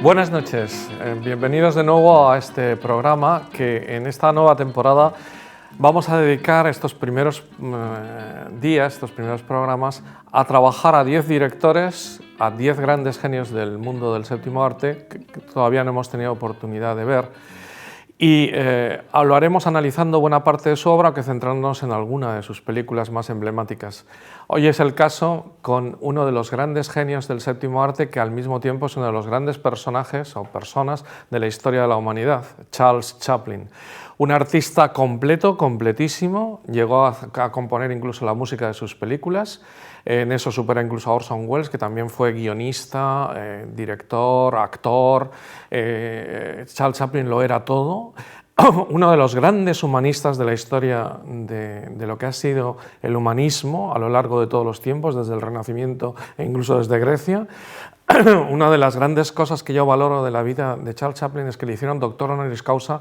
Buenas noches, bienvenidos de nuevo a este programa que en esta nueva temporada vamos a dedicar estos primeros días, estos primeros programas, a trabajar a 10 directores, a 10 grandes genios del mundo del séptimo arte que todavía no hemos tenido oportunidad de ver. Y lo haremos analizando buena parte de su obra, aunque centrándonos en alguna de sus películas más emblemáticas. Hoy es el caso con uno de los grandes genios del séptimo arte, que al mismo tiempo es uno de los grandes personajes o personas de la historia de la humanidad, Charles Chaplin. Un artista completo, completísimo, llegó a componer incluso la música de sus películas. En eso supera incluso a Orson Welles, que también fue guionista, director, actor. Charles Chaplin lo era todo. Uno de los grandes humanistas de la historia de lo que ha sido el humanismo a lo largo de todos los tiempos, desde el Renacimiento e incluso desde Grecia. Una de las grandes cosas que yo valoro de la vida de Charles Chaplin es que le hicieron doctor honoris causa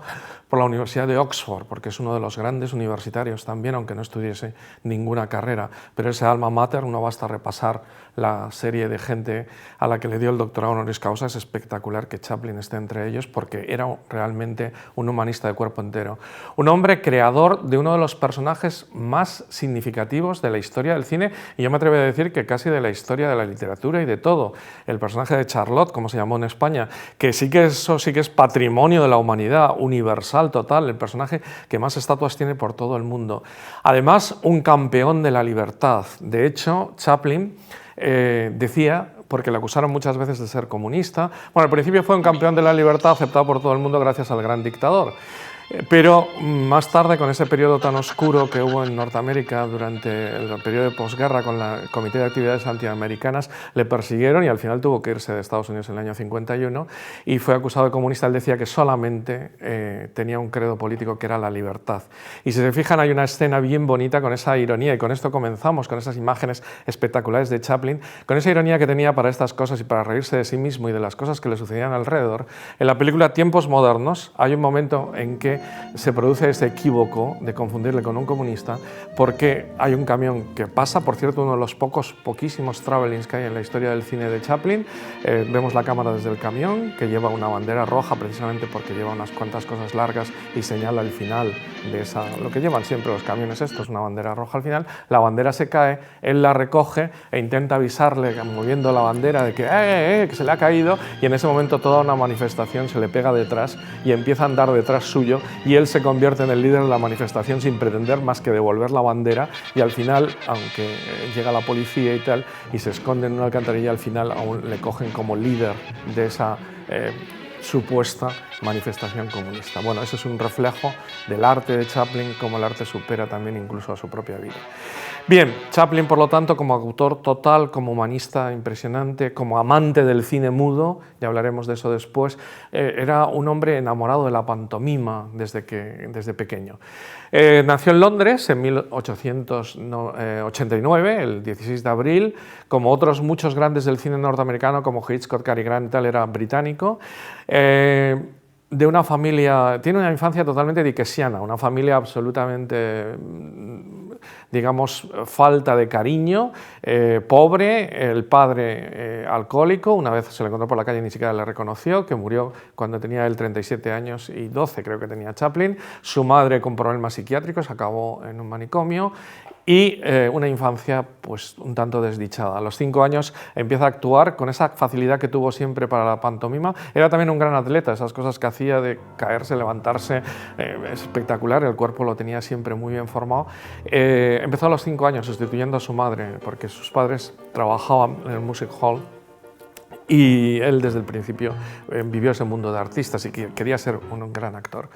por la Universidad de Oxford, porque es uno de los grandes universitarios también, aunque no estudiese ninguna carrera. Pero ese alma mater, no basta repasar la serie de gente a la que le dio el doctorado honoris causa. Es espectacular que Chaplin esté entre ellos, porque era realmente un humanista de cuerpo entero. Un hombre creador de uno de los personajes más significativos de la historia del cine, y yo me atrevo a decir que casi de la historia de la literatura y de todo. El personaje de Charlotte, como se llamó en España, que sí que eso sí que es patrimonio de la humanidad, universal, total, el personaje que más estatuas tiene por todo el mundo. Además, un campeón de la libertad. De hecho, Chaplin decía, porque le acusaron muchas veces de ser comunista, bueno, al principio fue un campeón de la libertad aceptado por todo el mundo gracias al gran dictador. Pero más tarde, con ese periodo tan oscuro que hubo en Norteamérica durante el periodo de posguerra con el Comité de Actividades Antiamericanas, le persiguieron y al final tuvo que irse de Estados Unidos en el año 51 y fue acusado de comunista. Él decía que solamente tenía un credo político, que era la libertad. Y si se fijan, hay una escena bien bonita con esa ironía, y con esto comenzamos, con esas imágenes espectaculares de Chaplin, con esa ironía que tenía para estas cosas y para reírse de sí mismo y de las cosas que le sucedían alrededor. En la película Tiempos modernos hay un momento en que se produce ese equívoco de confundirle con un comunista, porque hay un camión que pasa, por cierto, uno de los poquísimos travelings que hay en la historia del cine de Chaplin. Vemos la cámara desde el camión, que lleva una bandera roja precisamente porque lleva unas cuantas cosas largas y señala el final de esa, lo que llevan siempre los camiones estos, una bandera roja al final. La bandera se cae, él la recoge e intenta avisarle moviendo la bandera de que se le ha caído, y en ese momento toda una manifestación se le pega detrás y empieza a andar detrás suyo, y él se convierte en el líder de la manifestación sin pretender más que devolver la bandera, y al final, aunque llega la policía y tal y se esconde en una alcantarilla, al final aún le cogen como líder de esa supuesta manifestación comunista. Bueno, eso es un reflejo del arte de Chaplin, como el arte supera también incluso a su propia vida. Bien, Chaplin, por lo tanto, como autor total, como humanista impresionante, como amante del cine mudo, ya hablaremos de eso después, era un hombre enamorado de la pantomima desde pequeño. Nació en Londres en 1889, el 16 de abril, como otros muchos grandes del cine norteamericano, como Hitchcock, Cary Grant, él era británico. De una familia, tiene una infancia totalmente dickesiana, una familia absolutamente, digamos, falta de cariño, pobre, el padre alcohólico, una vez se le encontró por la calle y ni siquiera le reconoció, que murió cuando tenía él 37 años y 12 creo que tenía Chaplin, su madre con problemas psiquiátricos, acabó en un manicomio, y una infancia pues un tanto desdichada. A los 5 años empieza a actuar con esa facilidad que tuvo siempre para la pantomima. Era también un gran atleta, esas cosas que hacía de caerse, levantarse, espectacular, el cuerpo lo tenía siempre muy bien formado. Empezó a los 5 años sustituyendo a su madre, porque sus padres trabajaban en el Music Hall, y él desde el principio vivió ese mundo de artistas y quería ser un gran actor.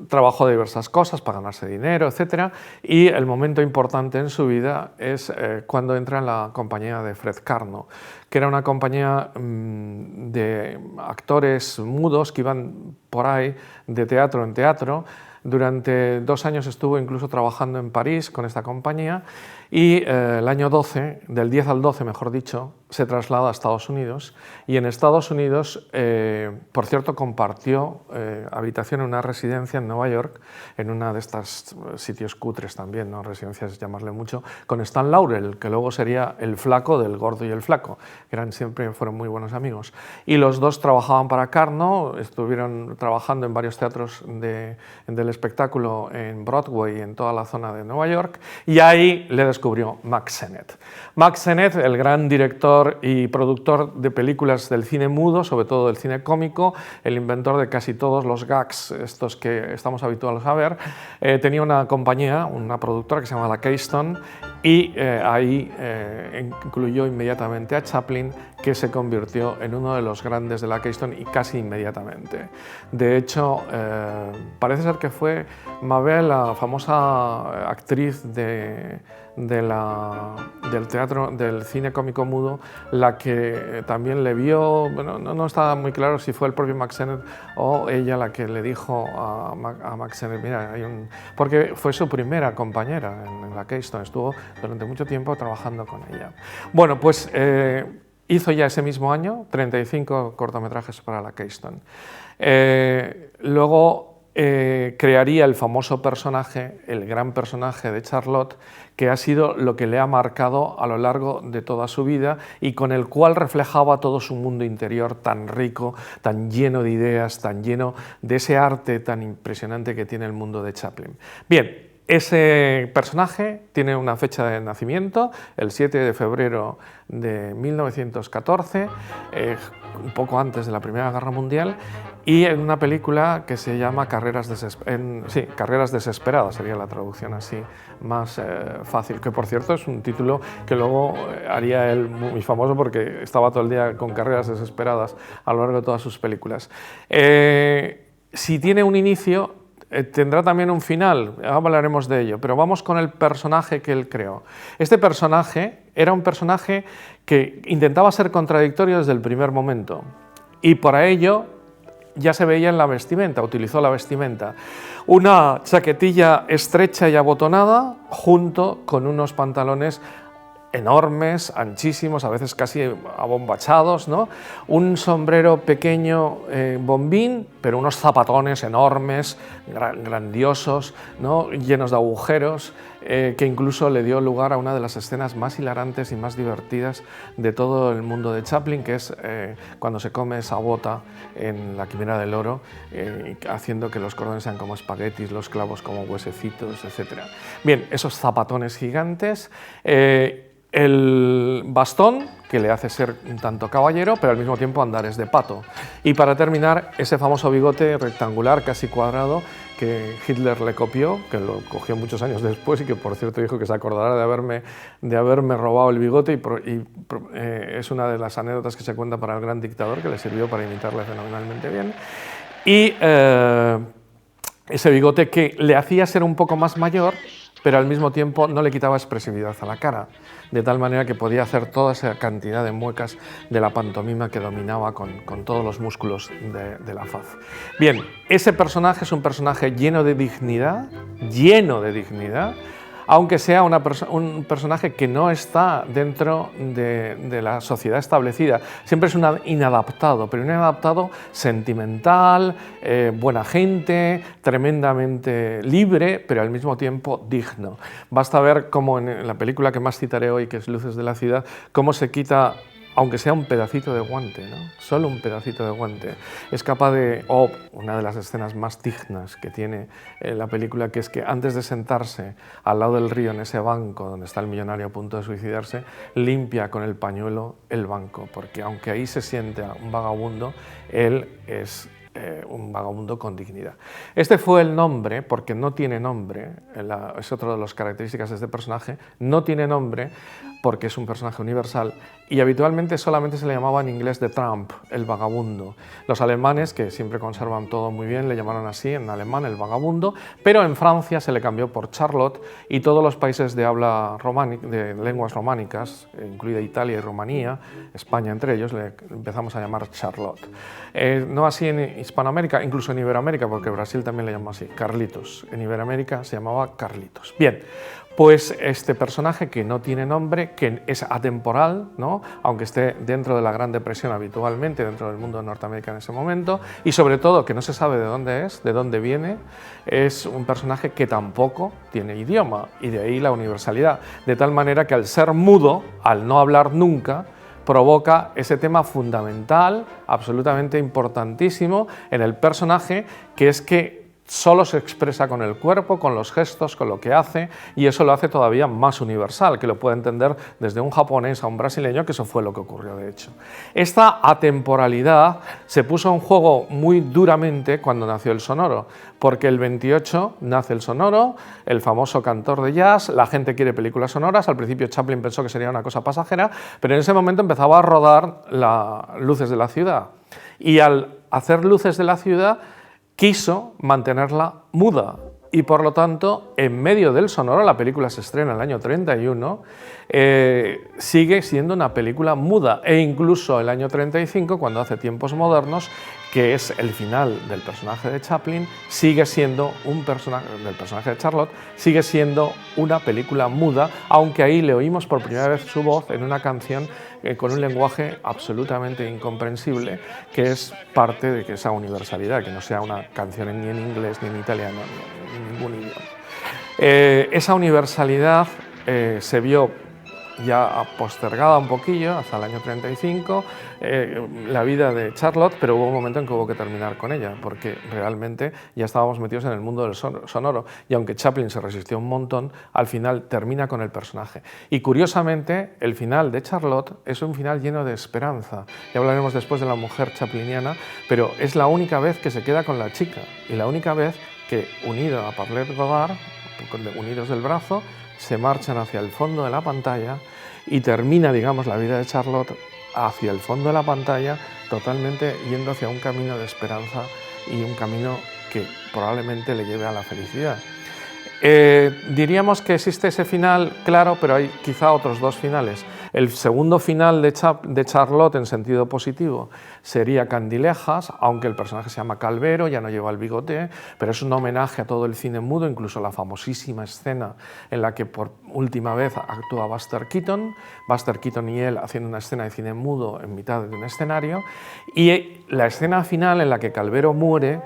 Trabajó de diversas cosas para ganarse dinero, etc. Y el momento importante en su vida es cuando entra en la compañía de Fred Karno, que era una compañía de actores mudos que iban por ahí de teatro en teatro. Durante 2 años estuvo incluso trabajando en París con esta compañía, y el año 12, del 10 al 12 mejor dicho, se traslada a Estados Unidos y en Estados Unidos, por cierto, compartió habitación en una residencia en Nueva York, en una de estos sitios cutres también, ¿no? Residencias, llamarle mucho, con Stan Laurel, que luego sería el flaco del Gordo y el Flaco, que siempre fueron muy buenos amigos. Y los dos trabajaban para Carno, estuvieron trabajando en varios teatros del espectáculo en Broadway y en toda la zona de Nueva York, y ahí le descubrió Mack Sennett. Mack Sennett, el gran director y productor de películas del cine mudo, sobre todo del cine cómico, el inventor de casi todos los gags, estos que estamos habituados a ver, tenía una compañía, una productora que se llama la Keystone, y ahí incluyó inmediatamente a Chaplin, que se convirtió en uno de los grandes de la Keystone y casi inmediatamente. De hecho, parece ser que fue Mabel, la famosa actriz del teatro, del cine cómico mudo, la que también le vio, bueno, no está muy claro si fue el propio Mack Sennett o ella la que le dijo a Mack Sennett, mira, porque fue su primera compañera en la Keystone, estuvo durante mucho tiempo trabajando con ella. Bueno, pues hizo ya ese mismo año 35 cortometrajes para la Keystone. Luego crearía el famoso personaje, el gran personaje de Charlotte, que ha sido lo que le ha marcado a lo largo de toda su vida y con el cual reflejaba todo su mundo interior tan rico, tan lleno de ideas, tan lleno de ese arte tan impresionante que tiene el mundo de Chaplin. Bien, ese personaje tiene una fecha de nacimiento, el 7 de febrero de 1914, un poco antes de la Primera Guerra Mundial, y en una película que se llama Carreras Desesperadas, sería la traducción así más fácil, que por cierto es un título que luego haría él muy famoso porque estaba todo el día con carreras desesperadas a lo largo de todas sus películas. Si tiene un inicio, tendrá también un final, hablaremos de ello, pero vamos con el personaje que él creó. Este personaje era un personaje que intentaba ser contradictorio desde el primer momento y para ello ya se veía en la vestimenta, utilizó la vestimenta. Una chaquetilla estrecha y abotonada junto con unos pantalones enormes, anchísimos, a veces casi abombachados, ¿no? Un sombrero pequeño, bombín, pero unos zapatones enormes, grandiosos, ¿no? Llenos de agujeros, que incluso le dio lugar a una de las escenas más hilarantes y más divertidas de todo el mundo de Chaplin, que es cuando se come esa bota en La Quimera del Oro, haciendo que los cordones sean como espaguetis, los clavos como huesecitos, etc. Bien, esos zapatones gigantes, el bastón, que le hace ser un tanto caballero, pero al mismo tiempo andares de pato. Y para terminar, ese famoso bigote rectangular, casi cuadrado, que Hitler le copió, que lo cogió muchos años después y que, por cierto, dijo que se acordará de haberme robado el bigote es una de las anécdotas que se cuenta para el gran dictador, que le sirvió para imitarle fenomenalmente bien. Y ese bigote que le hacía ser un poco más mayor, pero al mismo tiempo no le quitaba expresividad a la cara, de tal manera que podía hacer toda esa cantidad de muecas de la pantomima que dominaba con todos los músculos de la faz. Bien, ese personaje es un personaje lleno de dignidad, aunque sea un personaje que no está dentro de la sociedad establecida. Siempre es un inadaptado, pero un inadaptado sentimental, buena gente, tremendamente libre, pero al mismo tiempo digno. Basta ver cómo en la película que más citaré hoy, que es Luces de la ciudad, cómo se quita, aunque sea un pedacito de guante, ¿no? Solo un pedacito de guante, es capaz de, una de las escenas más dignas que tiene la película, que es que antes de sentarse al lado del río en ese banco donde está el millonario a punto de suicidarse, limpia con el pañuelo el banco, porque aunque ahí se sienta un vagabundo, él es un vagabundo con dignidad. Este fue el nombre, porque no tiene nombre, es otra de las características de este personaje, no tiene nombre porque es un personaje universal y habitualmente solamente se le llamaba en inglés The Tramp, el vagabundo. Los alemanes, que siempre conservan todo muy bien, le llamaron así en alemán el vagabundo, pero en Francia se le cambió por Charlotte y todos los países de habla de lenguas románicas, incluida Italia y Rumanía, España entre ellos, le empezamos a llamar Charlotte. No así en Hispanoamérica, incluso en Iberoamérica, porque Brasil también le llamó así, Carlitos. En Iberoamérica se llamaba Carlitos. Bien, pues este personaje que no tiene nombre, que es atemporal, ¿no? Aunque esté dentro de la Gran Depresión habitualmente, dentro del mundo de Norteamérica en ese momento, y sobre todo que no se sabe de dónde es, de dónde viene, es un personaje que tampoco tiene idioma, y de ahí la universalidad, de tal manera que al ser mudo, al no hablar nunca, provoca ese tema fundamental, absolutamente importantísimo en el personaje, que es que solo se expresa con el cuerpo, con los gestos, con lo que hace, y eso lo hace todavía más universal, que lo puede entender desde un japonés a un brasileño, que eso fue lo que ocurrió de hecho. Esta atemporalidad se puso en juego muy duramente cuando nació el sonoro, porque el 28 nace el sonoro, el famoso cantor de jazz, la gente quiere películas sonoras, al principio Chaplin pensó que sería una cosa pasajera, pero en ese momento empezaba a rodar Luces de la ciudad, y al hacer Luces de la ciudad, quiso mantenerla muda y por lo tanto en medio del sonoro, la película se estrena en el año 31, sigue siendo una película muda e incluso el año 35, cuando hace Tiempos modernos, que es el final del personaje de Chaplin, sigue siendo del personaje de Charlotte, sigue siendo una película muda, aunque ahí le oímos por primera vez su voz en una canción con un lenguaje absolutamente incomprensible, que es parte de que esa universalidad, que no sea una canción ni en inglés, ni en italiano, ni en ningún idioma. Esa universalidad se vio ya postergada un poquillo hasta el año 35, la vida de Charlotte, pero hubo un momento en que hubo que terminar con ella, porque realmente ya estábamos metidos en el mundo del sonoro, y aunque Chaplin se resistió un montón, al final termina con el personaje. Y curiosamente, el final de Charlotte es un final lleno de esperanza. Ya hablaremos después de la mujer chapliniana, pero es la única vez que se queda con la chica, y la única vez que, unido a Paulette Goddard, unidos del brazo, se marchan hacia el fondo de la pantalla y termina, digamos, la vida de Charlotte hacia el fondo de la pantalla, totalmente yendo hacia un camino de esperanza y un camino que probablemente le lleve a la felicidad. Diríamos que existe ese final, claro, pero hay quizá otros dos finales. El segundo final de Charlotte, en sentido positivo, sería Candilejas, aunque el personaje se llama Calvero, ya no lleva el bigote, pero es un homenaje a todo el cine mudo, incluso la famosísima escena en la que por última vez actúa Buster Keaton y él haciendo una escena de cine mudo en mitad de un escenario, y la escena final en la que Calvero muere.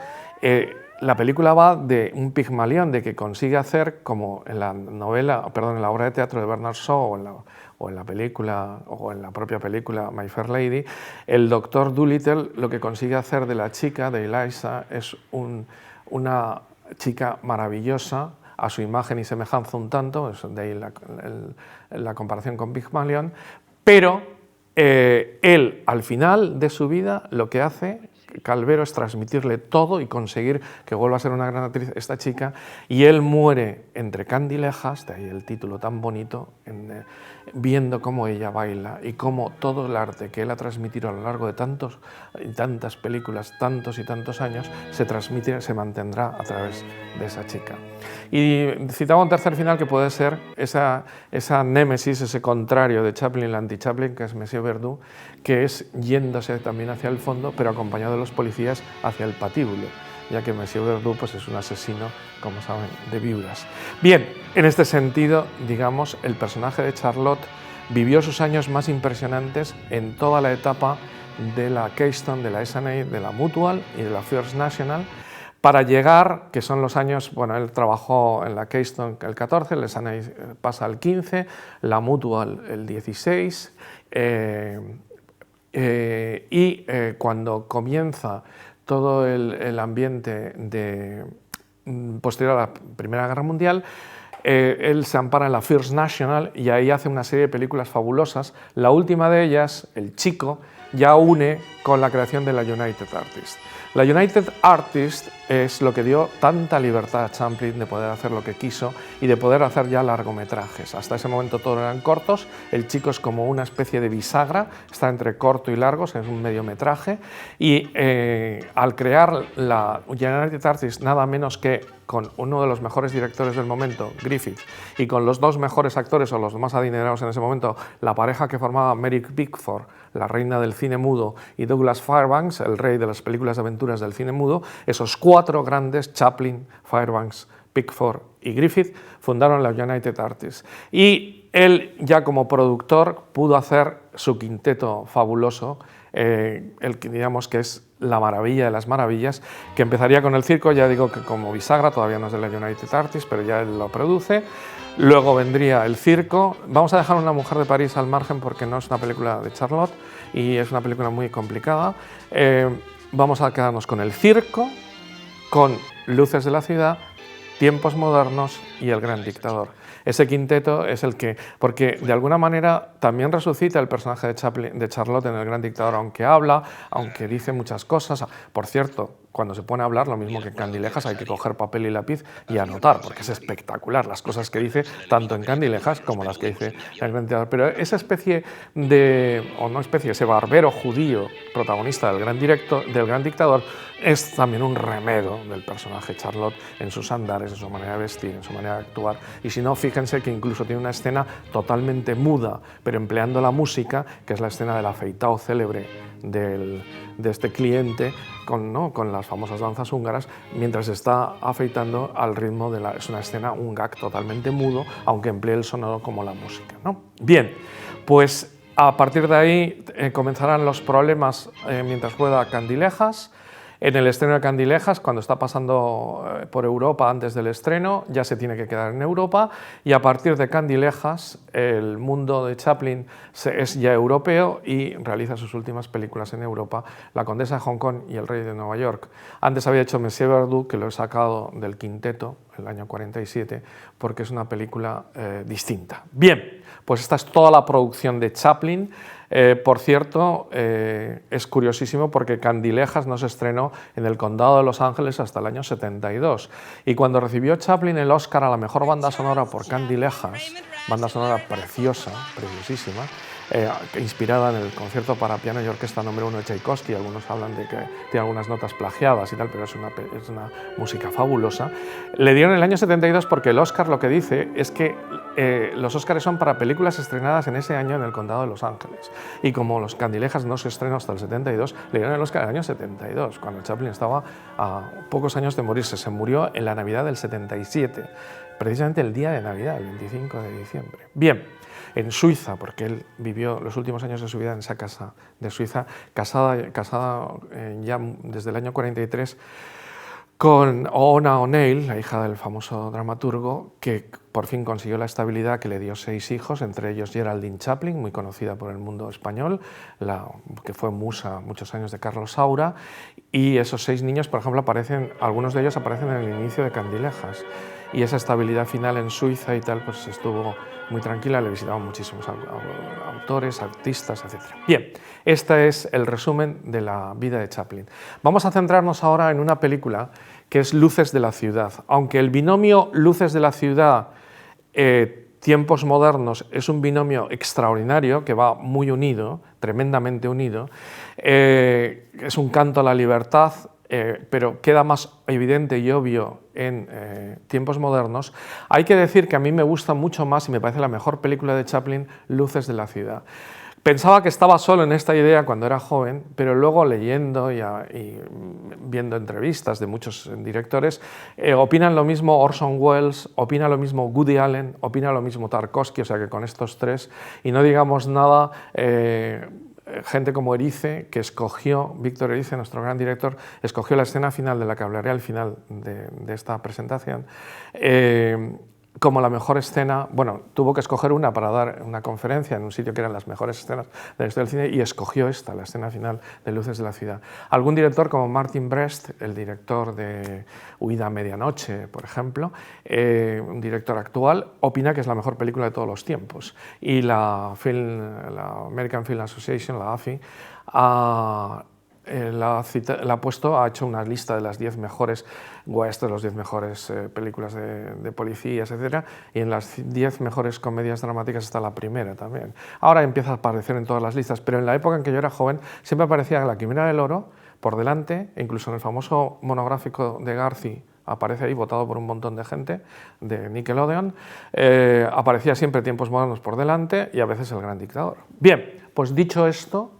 La película va de un Pigmalión, de que consigue hacer, como en la en la obra de teatro de Bernard Shaw o en la película, o en la propia película My Fair Lady, el doctor Dolittle lo que consigue hacer de la chica, de Eliza, es una chica maravillosa, a su imagen y semejanza un tanto, de ahí la comparación con Pigmalión, pero él, al final de su vida, lo que hace Calvero es transmitirle todo y conseguir que vuelva a ser una gran actriz esta chica, y él muere entre candilejas, de ahí el título tan bonito, viendo cómo ella baila y cómo todo el arte que él ha transmitido a lo largo de tantas películas, tantos y tantos años, se mantendrá a través de esa chica. Y citaba un tercer final que puede ser esa némesis, ese contrario de Chaplin, el anti-Chaplin, que es Monsieur Verdoux, que es yéndose también hacia el fondo, pero acompañado de los policías hacia el patíbulo, ya que Monsieur Verdoux pues, es un asesino, como saben, de viudas. Bien, en este sentido, digamos, el personaje de Charlotte vivió sus años más impresionantes en toda la etapa de la Keystone, de la S&A, de la Mutual y de la First National, para llegar, que son los años, bueno, él trabajó en la Keystone el 14, el S&A pasa al 15, la Mutual el 16, cuando comienza todo el ambiente posterior a la Primera Guerra Mundial, él se ampara en la First National y ahí hace una serie de películas fabulosas. La última de ellas, El Chico, ya une con la creación de la United Artists. La United Artists es lo que dio tanta libertad a Chaplin de poder hacer lo que quiso y de poder hacer ya largometrajes. Hasta ese momento todos eran cortos, El Chico es como una especie de bisagra, está entre corto y largo, es un mediometraje, y al crear la United Artists nada menos que con uno de los mejores directores del momento, Griffith, y con los dos mejores actores o los más adinerados en ese momento, la pareja que formaba Merrick Bickford, la reina del cine mudo, y Douglas Fairbanks, el rey de las películas de aventuras del cine mudo, esos cuatro grandes, Chaplin, Fairbanks, Pickford y Griffith fundaron la United Artists. Y él, ya como productor, pudo hacer su quinteto fabuloso, el que digamos que es la maravilla de las maravillas, que empezaría con el circo, ya digo que como bisagra, todavía no es de la United Artists, pero ya él lo produce. Luego vendría el circo. Vamos a dejar Una mujer de París al margen porque no es una película de Charlotte y es una película muy complicada. Vamos a quedarnos con el circo, con Luces de la ciudad, Tiempos modernos y El gran dictador. Ese quinteto es el que, porque de alguna manera también resucita el personaje de Charlotte en El gran dictador, aunque habla, aunque dice muchas cosas. Por cierto, cuando se pone a hablar, lo mismo que en Candilejas, hay que coger papel y lápiz y anotar, porque es espectacular las cosas que dice, tanto en Candilejas como las que dice El gran dictador. Pero esa especie de, o no especie, ese barbero judío protagonista del gran dictador, es también un remedo del personaje Charlotte en sus andares, en su manera de vestir, en su manera de actuar. Y si no, fíjense que incluso tiene una escena totalmente muda, pero empleando la música, que es la escena del afeitado célebre de este cliente con las famosas danzas húngaras, mientras está afeitando al ritmo de es una escena, un gag totalmente mudo, aunque emplee el sonoro como la música, ¿no? Bien, pues a partir de ahí comenzarán los problemas mientras rueda Candilejas. En el estreno de Candilejas, cuando está pasando por Europa antes del estreno, ya se tiene que quedar en Europa, y a partir de Candilejas el mundo de Chaplin es ya europeo y realiza sus últimas películas en Europa, La condesa de Hong Kong y El rey de Nueva York. Antes había hecho Monsieur Verdoux, que lo he sacado del quinteto, el año 47, porque es una película distinta. Bien, pues esta es toda la producción de Chaplin. Por cierto, es curiosísimo porque Candilejas no se estrenó en el Condado de Los Ángeles hasta el año 72. Y cuando recibió Chaplin el Oscar a la mejor banda sonora por Candilejas, banda sonora preciosa, preciosísima, inspirada en el concierto para piano y orquesta número 1 de Tchaikovsky. Algunos hablan de que tiene algunas notas plagiadas y tal, pero es una música fabulosa. Le dieron el año 72 porque el Oscar lo que dice es que los Oscars son para películas estrenadas en ese año en el Condado de Los Ángeles. Y como los Candilejas no se estrenó hasta el 72, le dieron el Oscar en el año 72, cuando Chaplin estaba a pocos años de morirse. Se murió en la Navidad del 77, precisamente el día de Navidad, el 25 de diciembre. Bien, en Suiza, porque él vivió los últimos años de su vida en esa casa de Suiza, casada ya desde el año 43 con Oona O'Neill, la hija del famoso dramaturgo, que por fin consiguió la estabilidad, que le dio 6 hijos, entre ellos Geraldine Chaplin, muy conocida por el mundo español, que fue musa muchos años de Carlos Saura, y esos 6 niños, por ejemplo, algunos de ellos aparecen en el inicio de Candilejas, y esa estabilidad final en Suiza y tal, pues estuvo muy tranquila, le visitaban muchísimos autores, artistas, etc. Bien, este es el resumen de la vida de Chaplin. Vamos a centrarnos ahora en una película que es Luces de la ciudad. Aunque el binomio Luces de la ciudad, Tiempos modernos, es un binomio extraordinario que va muy unido, tremendamente unido, es un canto a la libertad, pero queda más evidente y obvio en Tiempos modernos. Hay que decir que a mí me gusta mucho más y me parece la mejor película de Chaplin, Luces de la ciudad. Pensaba que estaba solo en esta idea cuando era joven, pero luego leyendo y viendo entrevistas de muchos directores, opinan lo mismo Orson Welles, opina lo mismo Woody Allen, opina lo mismo Tarkovsky, o sea que con estos tres, y no digamos nada, gente como Erice, que escogió, Víctor Erice, nuestro gran director, escogió la escena final de la que hablaré al final de esta presentación, como la mejor escena. Bueno, tuvo que escoger una para dar una conferencia en un sitio que eran las mejores escenas de la historia del cine y escogió esta, la escena final de Luces de la ciudad. Algún director como Martin Brest, el director de Huida a medianoche, por ejemplo, un director actual, opina que es la mejor película de todos los tiempos. Y la American Film Association, la AFI, ha hecho una lista de las 10 mejores westerns, los 10 mejores películas de policías, etc. Y en las 10 mejores comedias dramáticas está la primera también. Ahora empieza a aparecer en todas las listas, pero en la época en que yo era joven siempre aparecía La Quimera del Oro por delante, incluso en el famoso monográfico de Garci, aparece ahí, votado por un montón de gente, de Nickelodeon, aparecía siempre Tiempos modernos por delante y a veces El gran dictador. Bien, pues dicho esto,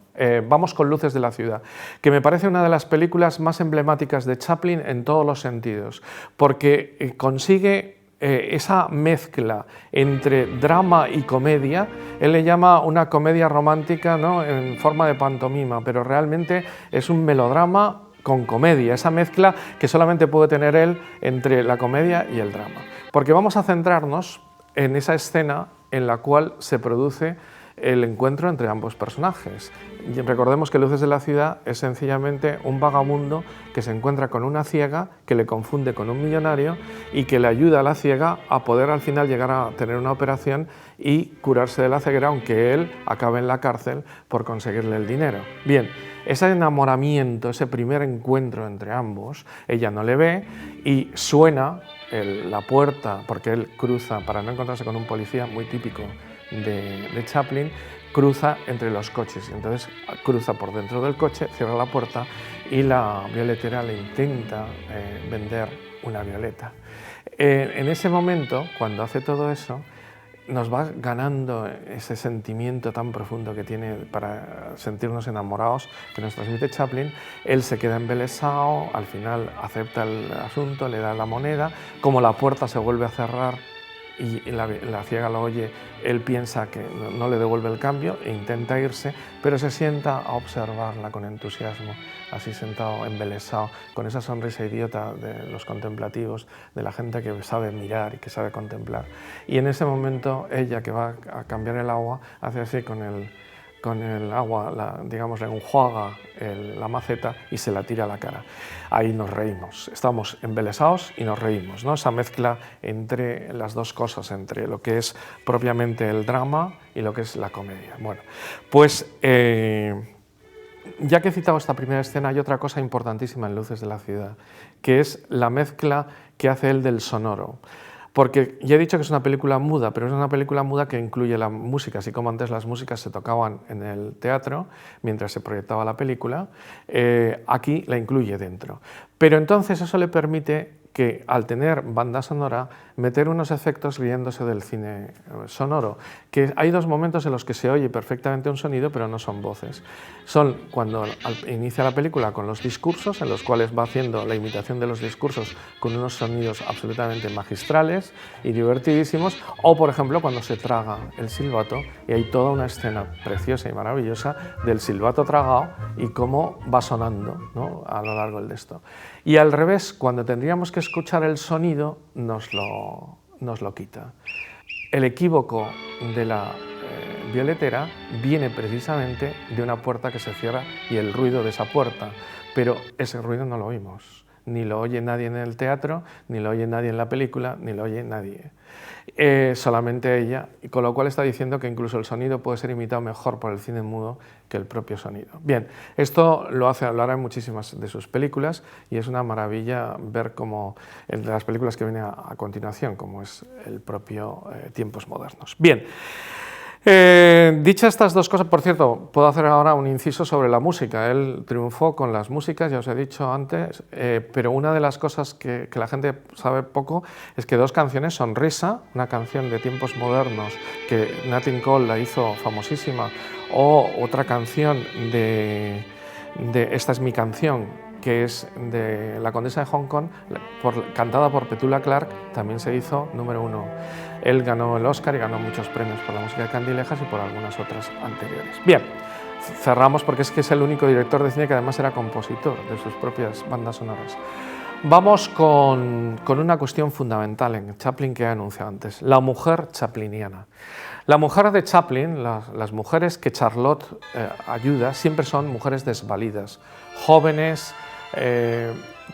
Vamos con Luces de la ciudad, que me parece una de las películas más emblemáticas de Chaplin en todos los sentidos, porque consigue esa mezcla entre drama y comedia. Él le llama una comedia romántica, ¿no?, en forma de pantomima, pero realmente es un melodrama con comedia, esa mezcla que solamente puede tener él entre la comedia y el drama. Porque vamos a centrarnos en esa escena en la cual se produce el encuentro entre ambos personajes. Y recordemos que Luces de la ciudad es sencillamente un vagabundo que se encuentra con una ciega que le confunde con un millonario y que le ayuda a la ciega a poder al final llegar a tener una operación y curarse de la ceguera, aunque él acabe en la cárcel por conseguirle el dinero. Bien, ese enamoramiento, ese primer encuentro entre ambos, ella no le ve y suena la puerta, porque él cruza para no encontrarse con un policía, muy típico de Chaplin, cruza entre los coches, entonces cruza por dentro del coche, cierra la puerta y la violetera le intenta vender una violeta. En ese momento, cuando hace todo eso, nos va ganando ese sentimiento tan profundo que tiene para sentirnos enamorados, que nos transmite Chaplin. Él se queda embelesado, al final acepta el asunto, le da la moneda, como la puerta se vuelve a cerrar y la ciega lo oye, él piensa que no le devuelve el cambio e intenta irse, pero se sienta a observarla con entusiasmo, así sentado, embelesado, con esa sonrisa idiota de los contemplativos, de la gente que sabe mirar y que sabe contemplar. Y en ese momento ella, que va a cambiar el agua, hace así con el agua, digamos, le enjuaga la maceta y se la tira a la cara. Ahí nos reímos, estamos embelesados y nos reímos, ¿no? Esa mezcla entre las dos cosas, entre lo que es propiamente el drama y lo que es la comedia. Bueno, pues ya que he citado esta primera escena, hay otra cosa importantísima en Luces de la ciudad, que es la mezcla que hace él del sonoro. Porque ya he dicho que es una película muda, pero es una película muda que incluye la música, así como antes las músicas se tocaban en el teatro mientras se proyectaba la película, aquí la incluye dentro. Pero entonces eso le permite que, al tener banda sonora, meter unos efectos riéndose del cine sonoro, que hay dos momentos en los que se oye perfectamente un sonido, pero no son voces. Son cuando inicia la película con los discursos, en los cuales va haciendo la imitación de los discursos con unos sonidos absolutamente magistrales y divertidísimos, o por ejemplo cuando se traga el silbato, y hay toda una escena preciosa y maravillosa del silbato tragado y cómo va sonando, ¿no?, a lo largo del texto. Y al revés, cuando tendríamos que escuchar el sonido, nos lo quita. El equívoco de la violetera viene precisamente de una puerta que se cierra y el ruido de esa puerta, pero ese ruido no lo oímos, ni lo oye nadie en el teatro, ni lo oye nadie en la película, ni lo oye nadie. Solamente ella, y con lo cual está diciendo que incluso el sonido puede ser imitado mejor por el cine mudo que el propio sonido. Bien, esto lo hará en muchísimas de sus películas y es una maravilla ver cómo en las películas que vienen a continuación, como es el propio Tiempos modernos. Bien. Dichas estas dos cosas, por cierto, puedo hacer ahora un inciso sobre la música. Él triunfó con las músicas, ya os he dicho antes, pero una de las cosas que la gente sabe poco es que dos canciones, Sonrisa, una canción de Tiempos modernos que Nat King Cole la hizo famosísima, o otra canción de Esta es mi canción, que es de La Condesa de Hong Kong, cantada por Petula Clark, también se hizo número 1. Él ganó el Oscar y ganó muchos premios por la música de Candilejas y por algunas otras anteriores. Bien, cerramos porque es que es el único director de cine que además era compositor de sus propias bandas sonoras. Vamos con una cuestión fundamental en Chaplin que he anunciado antes, la mujer chapliniana. La mujer de Chaplin, las mujeres que Charlotte ayuda, siempre son mujeres desvalidas, jóvenes,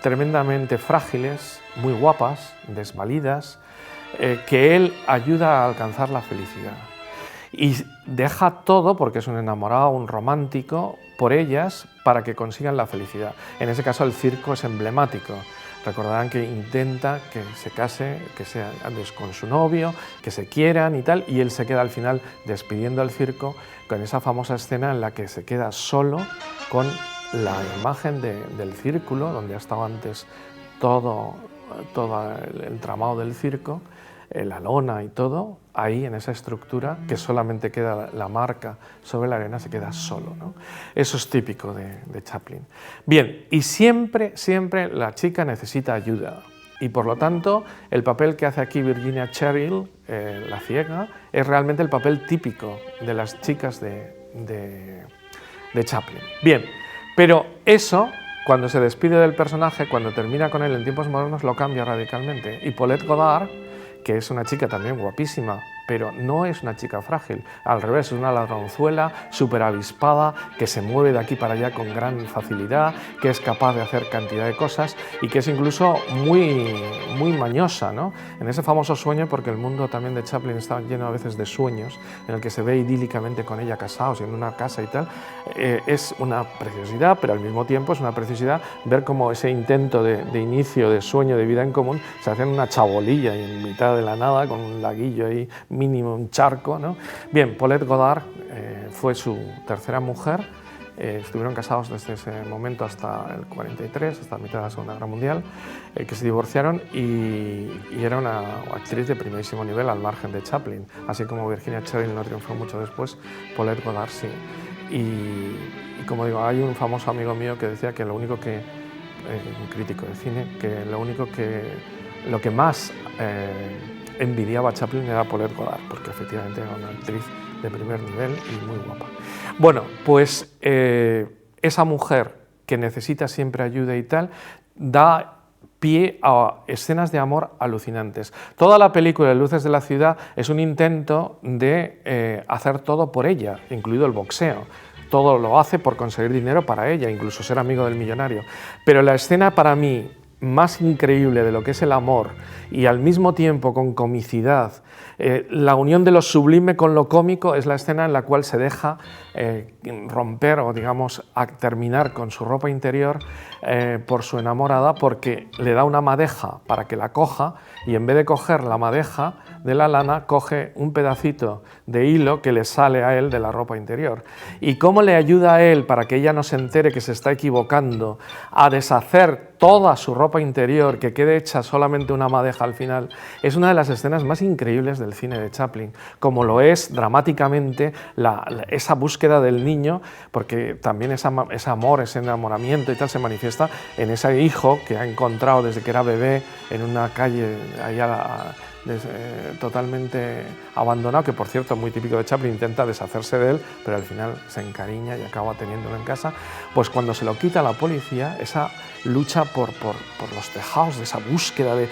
tremendamente frágiles, muy guapas, desvalidas, que él ayuda a alcanzar la felicidad. Y deja todo, porque es un enamorado, un romántico, por ellas para que consigan la felicidad. En ese caso el circo es emblemático. Recordarán que intenta que se case, que sea con su novio, que se quieran y tal, y él se queda al final despidiendo el circo con esa famosa escena en la que se queda solo con la imagen del círculo, donde ha estado antes todo el entramado del circo, la lona y todo, ahí en esa estructura, que solamente queda la marca sobre la arena, se queda solo, ¿no? Eso es típico de Chaplin. Bien, y siempre, siempre la chica necesita ayuda. Y por lo tanto, el papel que hace aquí Virginia Cheryl, la ciega, es realmente el papel típico de las chicas de Chaplin. Bien, pero eso, cuando se despide del personaje, cuando termina con él en tiempos modernos, lo cambia radicalmente. Y Paulette Goddard, que es una chica también guapísima, pero no es una chica frágil, al revés, es una ladronzuela súper avispada, que se mueve de aquí para allá con gran facilidad, que es capaz de hacer cantidad de cosas y que es incluso muy mañosa, ¿no? En ese famoso sueño, porque el mundo también de Chaplin está lleno a veces de sueños, en el que se ve idílicamente con ella casados y en una casa y tal, es una preciosidad, pero al mismo tiempo es una preciosidad ver cómo ese intento de inicio de sueño de vida en común se hace en una chabolilla y en mitad de la nada, con un laguillo ahí mínimo, un charco, ¿no? Bien, Paulette Goddard fue su tercera mujer, estuvieron casados desde ese momento hasta el 43, hasta la mitad de la Segunda Guerra Mundial, que se divorciaron y era una actriz de primerísimo nivel al margen de Chaplin, así como Virginia Cheryl no triunfó mucho después, Paulette Goddard sí. Y como digo, hay un famoso amigo mío que decía que lo único que, un crítico de cine, que lo que más envidiaba a Chaplin era Paulette Goddard, porque efectivamente era una actriz de primer nivel y muy guapa. Bueno, pues esa mujer que necesita siempre ayuda y tal, da pie a escenas de amor alucinantes. Toda la película Luces de la ciudad es un intento de hacer todo por ella, incluido el boxeo. Todo lo hace por conseguir dinero para ella, incluso ser amigo del millonario. Pero la escena para mí más increíble de lo que es el amor y al mismo tiempo con comicidad, la unión de lo sublime con lo cómico es la escena en la cual se deja romper o digamos terminar con su ropa interior por su enamorada, porque le da una madeja para que la coja y en vez de coger la madeja de la lana coge un pedacito de hilo que le sale a él de la ropa interior. Y cómo le ayuda a él para que ella no se entere que se está equivocando a deshacer toda su ropa interior, que quede hecha solamente una madeja al final, es una de las escenas más increíbles del cine de Chaplin, como lo es dramáticamente esa búsqueda del niño, porque también ese amor, ese enamoramiento y tal se manifiesta en ese hijo que ha encontrado desde que era bebé en una calle allá totalmente abandonado, que por cierto muy típico de Chaplin, intenta deshacerse de él, pero al final se encariña y acaba teniéndolo en casa. Pues cuando se lo quita la policía, esa lucha por los tejados, de esa búsqueda de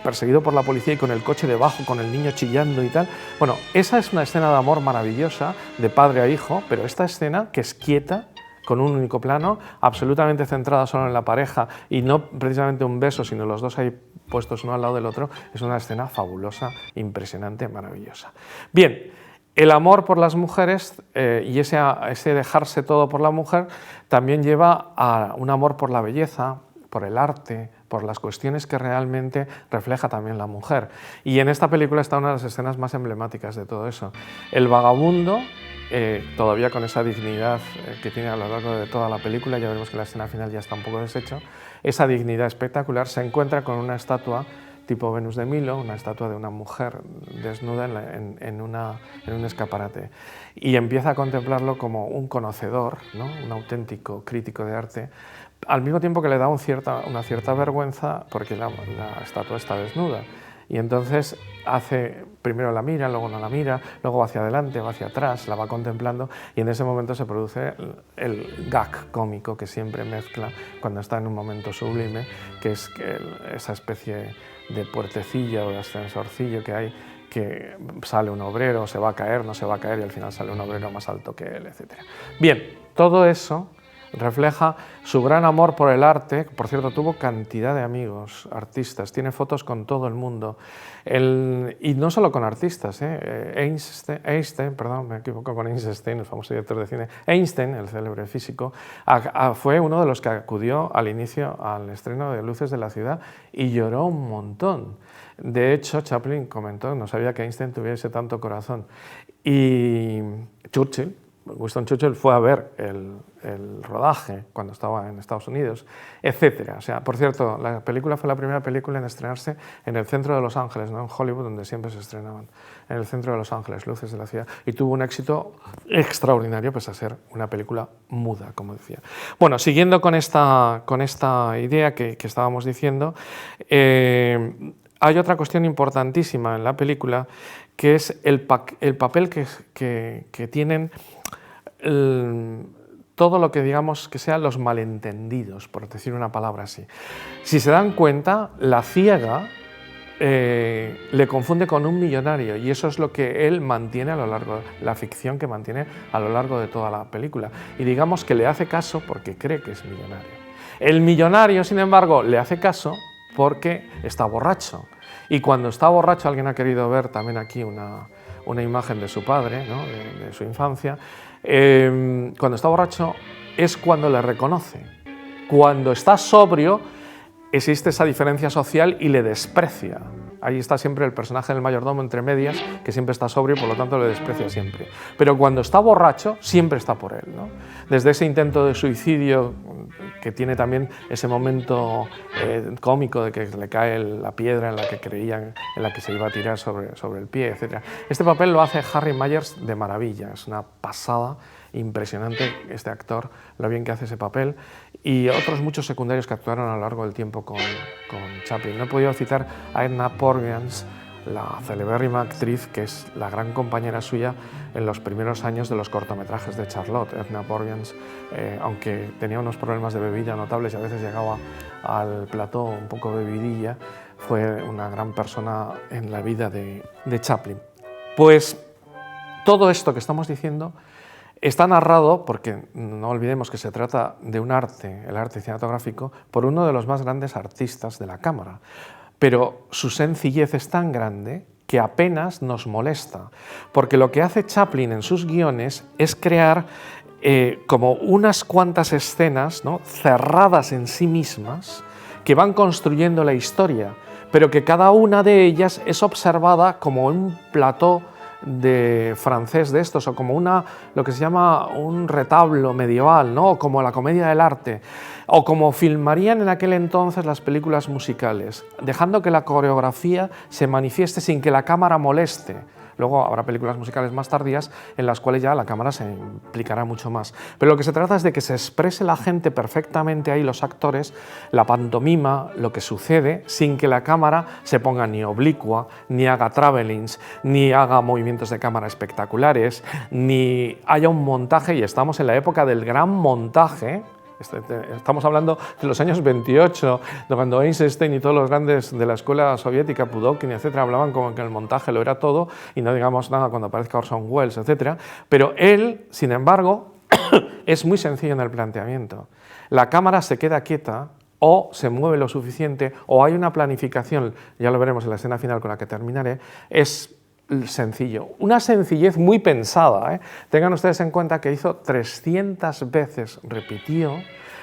perseguido por la policía y con el coche debajo, con el niño chillando y tal, bueno, esa es una escena de amor maravillosa de padre a hijo, pero esta escena que es quieta, con un único plano, absolutamente centrada solo en la pareja y no precisamente un beso, sino los dos ahí puestos uno al lado del otro, es una escena fabulosa, impresionante, maravillosa. Bien, el amor por las mujeres y ese dejarse todo por la mujer también lleva a un amor por la belleza, por el arte, por las cuestiones que realmente refleja también la mujer. Y en esta película está una de las escenas más emblemáticas de todo eso. El vagabundo, todavía con esa dignidad que tiene a lo largo de toda la película, ya veremos que la escena final ya está un poco deshecho, esa dignidad espectacular se encuentra con una estatua tipo Venus de Milo, una estatua de una mujer desnuda en un escaparate, y empieza a contemplarlo como un conocedor, ¿no? Un auténtico crítico de arte, al mismo tiempo que le da una cierta vergüenza porque la estatua está desnuda. Y entonces primero la mira, luego no la mira, luego va hacia adelante, va hacia atrás, la va contemplando, y en ese momento se produce el gag cómico que siempre mezcla cuando está en un momento sublime, que es esa especie de puertecilla o de ascensorcillo que hay, que sale un obrero, se va a caer, no se va a caer, y al final sale un obrero más alto que él, etc. Bien, todo eso refleja su gran amor por el arte. Por cierto, tuvo cantidad de amigos artistas, tiene fotos con todo el mundo, y no solo con artistas, Einstein, perdón, me equivoco con Einstein, el famoso director de cine. Einstein, el célebre físico, fue uno de los que acudió al inicio al estreno de Luces de la ciudad y lloró un montón. De hecho, Chaplin comentó, no sabía que Einstein tuviese tanto corazón. Y Churchill Winston Churchill fue a ver el rodaje cuando estaba en Estados Unidos, etcétera. O sea, por cierto, la película fue la primera película en estrenarse en el centro de Los Ángeles, no en Hollywood, donde siempre se estrenaban, en el centro de Los Ángeles, luces de la ciudad, y tuvo un éxito extraordinario, pese a ser una película muda, como decía. Bueno, siguiendo con esta idea que estábamos diciendo, hay otra cuestión importantísima en la película, que es el papel que tienen todo lo que digamos que sean los malentendidos, por decir una palabra así. Si se dan cuenta, la ciega le confunde con un millonario, y eso es lo que él mantiene a lo largo, la ficción que mantiene a lo largo de toda la película. Y digamos que le hace caso porque cree que es millonario. El millonario, sin embargo, le hace caso porque está borracho. Y cuando está borracho, alguien ha querido ver también aquí una imagen de su padre, ¿no? de su infancia. Cuando está borracho es cuando le reconoce. Cuando está sobrio existe esa diferencia social y le desprecia. Ahí está siempre el personaje del mayordomo entre medias, que siempre está sobrio y por lo tanto le desprecia siempre. Pero cuando está borracho, siempre está por él, ¿no? Desde ese intento de suicidio, que tiene también ese momento cómico de que le cae la piedra en la que creían, en la que se iba a tirar sobre el pie, etc. Este papel lo hace Harry Myers de maravilla, es una pasada impresionante este actor, lo bien que hace ese papel, y otros muchos secundarios que actuaron a lo largo del tiempo con Chaplin. No he podido citar a Edna Purviance, la celebérrima actriz que es la gran compañera suya en los primeros años de los cortometrajes de Charlotte. Edna Purviance, aunque tenía unos problemas de bebida notables y a veces llegaba al plató un poco bebidilla, fue una gran persona en la vida de Chaplin. Pues todo esto que estamos diciendo está narrado, porque no olvidemos que se trata de un arte, el arte cinematográfico, por uno de los más grandes artistas de la cámara. Pero su sencillez es tan grande que apenas nos molesta, porque lo que hace Chaplin en sus guiones es crear como unas cuantas escenas, ¿no?, cerradas en sí mismas, que van construyendo la historia, pero que cada una de ellas es observada como un plató de francés de estos, o como lo que se llama un retablo medieval, ¿no?, o como la comedia del arte, o como filmarían en aquel entonces las películas musicales, dejando que la coreografía se manifieste sin que la cámara moleste. Luego habrá películas musicales más tardías en las cuales ya la cámara se implicará mucho más. Pero lo que se trata es de que se exprese la gente perfectamente ahí, los actores, la pantomima, lo que sucede, sin que la cámara se ponga ni oblicua, ni haga travelings, ni haga movimientos de cámara espectaculares, ni haya un montaje, y estamos en la época del gran montaje. Estamos hablando de los años 28, cuando Eisenstein y todos los grandes de la escuela soviética, Pudovkin, etcétera, hablaban como que el montaje lo era todo, y no digamos nada cuando aparezca Orson Welles, etcétera. Pero él, sin embargo, es muy sencillo en el planteamiento. La cámara se queda quieta, o se mueve lo suficiente, o hay una planificación, ya lo veremos en la escena final con la que terminaré, es sencillo, una sencillez muy pensada, ¿eh? Tengan ustedes en cuenta que hizo 300 veces, repitió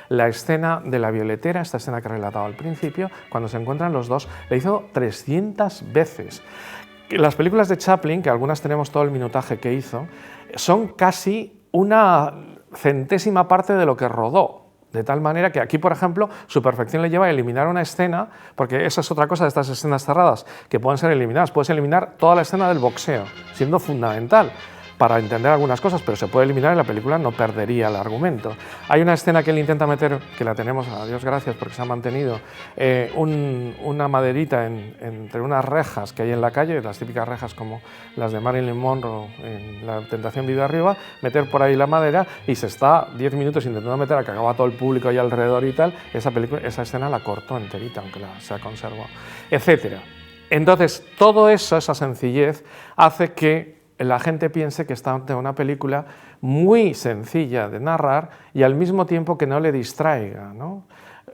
la escena de la violetera, esta escena que he relatado al principio, cuando se encuentran los dos, la hizo 300 veces. Las películas de Chaplin, que algunas tenemos todo el minutaje que hizo, son casi una centésima parte de lo que rodó. De tal manera que aquí, por ejemplo, su perfección le lleva a eliminar una escena, porque esa es otra cosa de estas escenas cerradas, que pueden ser eliminadas. Puedes eliminar toda la escena del boxeo, siendo fundamental para entender algunas cosas, pero se puede eliminar y la película no perdería el argumento. Hay una escena que él intenta meter, que la tenemos, a Dios gracias, porque se ha mantenido, una maderita entre unas rejas que hay en la calle, las típicas rejas como las de Marilyn Monroe en La tentación vive arriba, meter por ahí la madera, y se está 10 minutos intentando meter a que acaba todo el público ahí alrededor y tal. Esa escena la cortó enterita, aunque se ha conservado, etcétera. Entonces, todo eso, esa sencillez, hace que la gente piense que está ante una película muy sencilla de narrar y al mismo tiempo que no le distraiga, ¿no?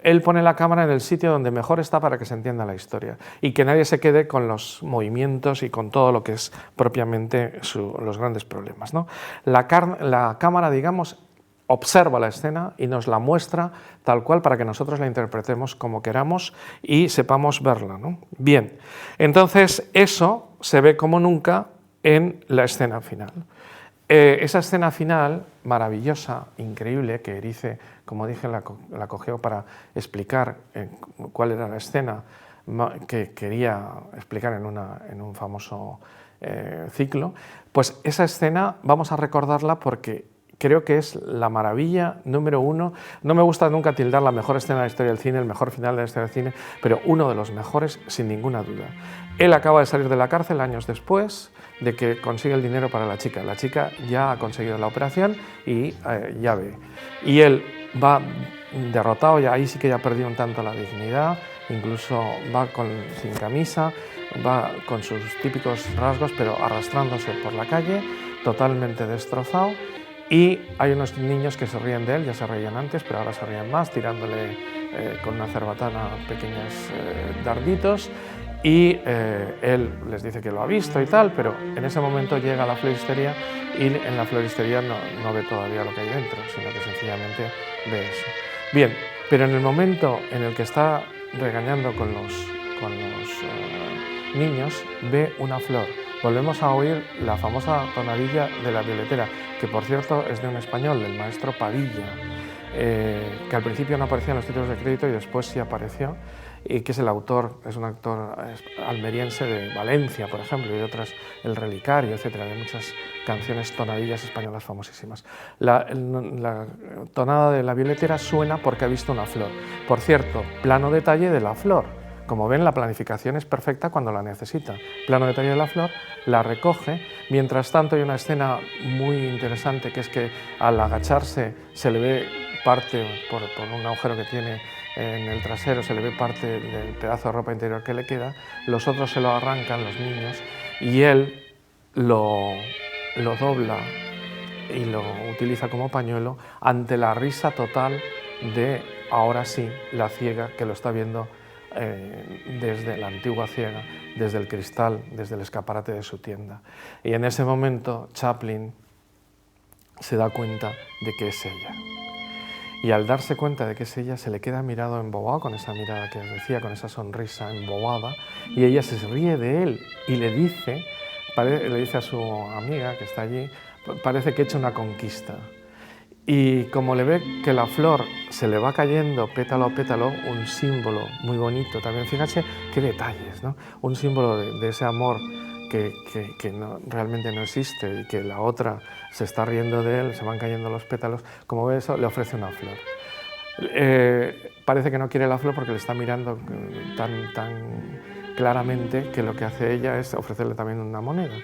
Él pone la cámara en el sitio donde mejor está para que se entienda la historia y que nadie se quede con los movimientos y con todo lo que es propiamente los grandes problemas, ¿no? La cámara, digamos, observa la escena y nos la muestra tal cual para que nosotros la interpretemos como queramos y sepamos verla, ¿no? Bien, entonces eso se ve como nunca en la escena final. Esa escena final, maravillosa, increíble, que Erice, como dije, la cogió para explicar cuál era la escena que quería explicar en un famoso ciclo, pues esa escena vamos a recordarla porque creo que es la maravilla número uno. No me gusta nunca tildar la mejor escena de la historia del cine, el mejor final de la historia del cine, pero uno de los mejores sin ninguna duda. Él acaba de salir de la cárcel años después de que consigue el dinero para la chica. La chica ya ha conseguido la operación y ya ve. Y él va derrotado, ya, ahí sí que ya perdió un tanto la dignidad, incluso va sin camisa, va con sus típicos rasgos, pero arrastrándose por la calle, totalmente destrozado. Y hay unos niños que se ríen de él, ya se reían antes, pero ahora se ríen más, tirándole con una cerbatana pequeños darditos. Y él les dice que lo ha visto y tal, pero en ese momento llega a la floristería y en la floristería no ve todavía lo que hay dentro, sino que sencillamente ve eso. Bien, pero en el momento en el que está regañando con los niños, ve una flor. Volvemos a oír la famosa tonadilla de La Violetera, que por cierto es de un español, del maestro Padilla, que al principio no aparecía en los títulos de crédito y después sí apareció, y que es el autor, es un actor almeriense de Valencia, por ejemplo, y de otras, El Relicario, etcétera, de muchas canciones tonadillas españolas famosísimas. La tonada de La Violetera suena porque ha visto una flor. Por cierto, plano detalle de la flor. Como ven, la planificación es perfecta cuando la necesita. Plano detalle de la flor, la recoge. Mientras tanto, hay una escena muy interesante, que es que al agacharse se le ve parte, por un agujero que tiene en el trasero, se le ve parte del pedazo de ropa interior que le queda. Los otros se lo arrancan, los niños, y él lo dobla y lo utiliza como pañuelo ante la risa total de, ahora sí, la ciega que lo está viendo desde la antigua ciega, desde el cristal, desde el escaparate de su tienda. Y en ese momento Chaplin se da cuenta de que es ella. Y al darse cuenta de que es ella, se le queda mirado embobado, con esa mirada que os decía, con esa sonrisa embobada, y ella se ríe de él y le dice a su amiga que está allí, parece que ha hecho una conquista. Y como le ve que la flor se le va cayendo pétalo a pétalo, un símbolo muy bonito también, fíjate qué detalles, ¿no? Un símbolo de ese amor que realmente no existe y que la otra se está riendo de él, se van cayendo los pétalos, como ve eso, le ofrece una flor. Parece que no quiere la flor porque le está mirando tan claramente que lo que hace ella es ofrecerle también una moneda.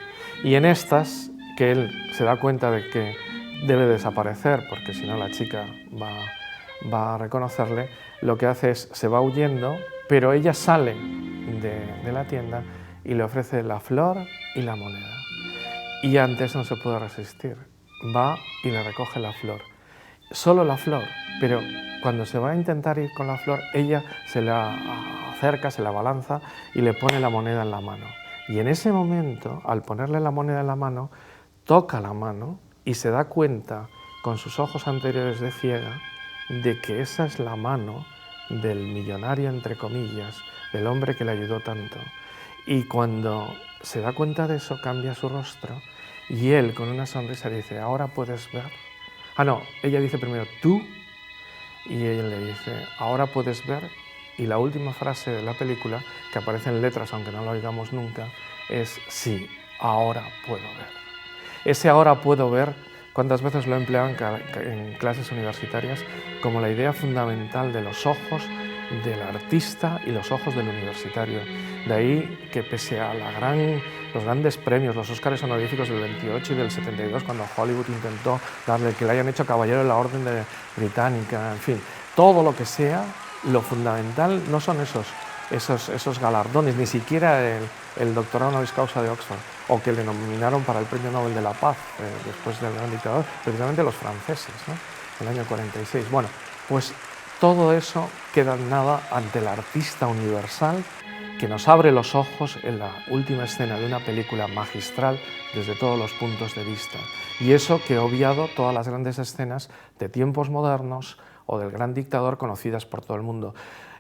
Y en estas, que él se da cuenta de que debe desaparecer porque si no la chica va a reconocerle, lo que hace es, se va huyendo, pero ella sale de la tienda y le ofrece la flor y la moneda. Y antes no se puede resistir, va y le recoge la flor. Solo la flor, pero cuando se va a intentar ir con la flor, ella se la acerca, se la balanza y le pone la moneda en la mano. Y en ese momento, al ponerle la moneda en la mano, toca la mano y se da cuenta, con sus ojos anteriores de ciega, de que esa es la mano del millonario, entre comillas, del hombre que le ayudó tanto. Y cuando se da cuenta de eso, cambia su rostro y él, con una sonrisa, dice, ahora puedes ver. Ah, no, ella dice primero, tú, y él le dice, ahora puedes ver. Y la última frase de la película, que aparece en letras, aunque no lo oigamos nunca, es, sí, ahora puedo ver. Ese ahora puedo ver, cuántas veces lo he empleado en clases universitarias, como la idea fundamental de los ojos del artista y los ojos del universitario. De ahí que pese a los grandes premios, los Óscares honoríficos del 28 y del 72, cuando Hollywood intentó darle, que le hayan hecho caballero de la Orden Británica, en fin, todo lo que sea, lo fundamental no son esos galardones, ni siquiera el doctorado honoris causa de Oxford, o que le nominaron para el Premio Nobel de la Paz después del gran dictador, precisamente los franceses, ¿no? En el año 46. Bueno, pues todo eso queda en nada ante el artista universal que nos abre los ojos en la última escena de una película magistral desde todos los puntos de vista. Y eso que ha obviado todas las grandes escenas de tiempos modernos o del gran dictador conocidas por todo el mundo.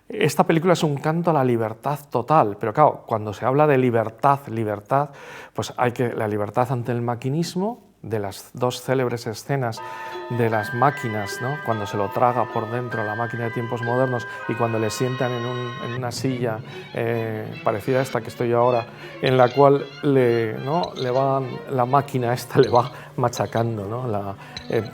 Esta película es un canto a la libertad total, pero claro, cuando se habla de libertad, pues hay que la libertad ante el maquinismo de las dos célebres escenas de las máquinas, ¿no? Cuando se lo traga por dentro la máquina de tiempos modernos y cuando le sientan en una silla parecida a esta que estoy yo ahora, en la cual la máquina esta le va machacando, ¿no?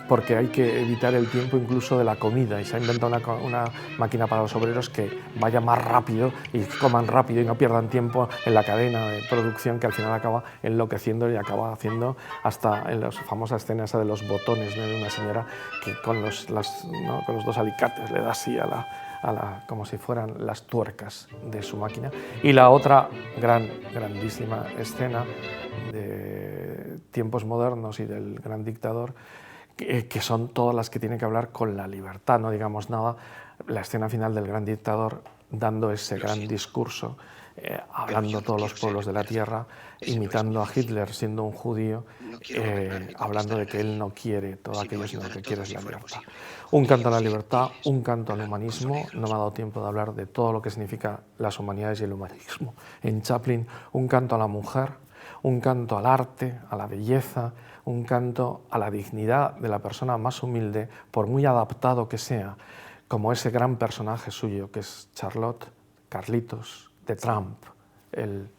Porque hay que evitar el tiempo incluso de la comida, y se ha inventado una máquina para los obreros que vaya más rápido y coman rápido y no pierdan tiempo en la cadena de producción, que al final acaba enloqueciendo y acaba haciendo hasta en las famosas escenas de los botones, ¿no? De una señora que con los dos alicates le da así como si fueran las tuercas de su máquina. Y la otra grandísima escena de tiempos modernos y del gran dictador, que son todas las que tienen que hablar con la libertad, no digamos nada, la escena final del gran dictador dando ese gran discurso, hablando a todos los pueblos de la tierra, imitando a Hitler siendo un judío, hablando de que él no quiere todo aquello, sino que quiere es la libertad. Un canto a la libertad, un canto al humanismo. No me ha dado tiempo de hablar de todo lo que significa las humanidades y el humanismo en Chaplin. Un canto a la mujer, un canto al arte, a la belleza, un canto a la dignidad de la persona más humilde, por muy adaptado que sea, como ese gran personaje suyo que es Carlitos de Trump, el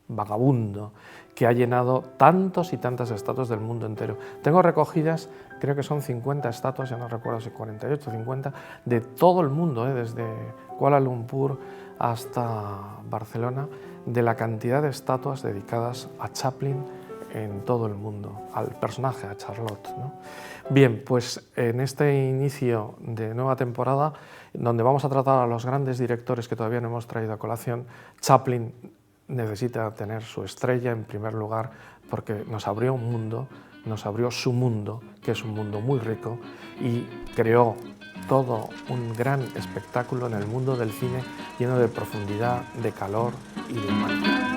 vagabundo que ha llenado tantos y tantas estatuas del mundo entero. Tengo recogidas, creo que son 50 estatuas, ya no recuerdo si 48 o 50, de todo el mundo, desde Kuala Lumpur hasta Barcelona, de la cantidad de estatuas dedicadas a Chaplin en todo el mundo, al personaje, a Charlotte, ¿no? Bien, pues en este inicio de nueva temporada, donde vamos a tratar a los grandes directores que todavía no hemos traído a colación, Chaplin necesita tener su estrella en primer lugar, porque nos abrió un mundo, nos abrió su mundo, que es un mundo muy rico, y creó todo un gran espectáculo en el mundo del cine lleno de profundidad, de calor y de humanidad.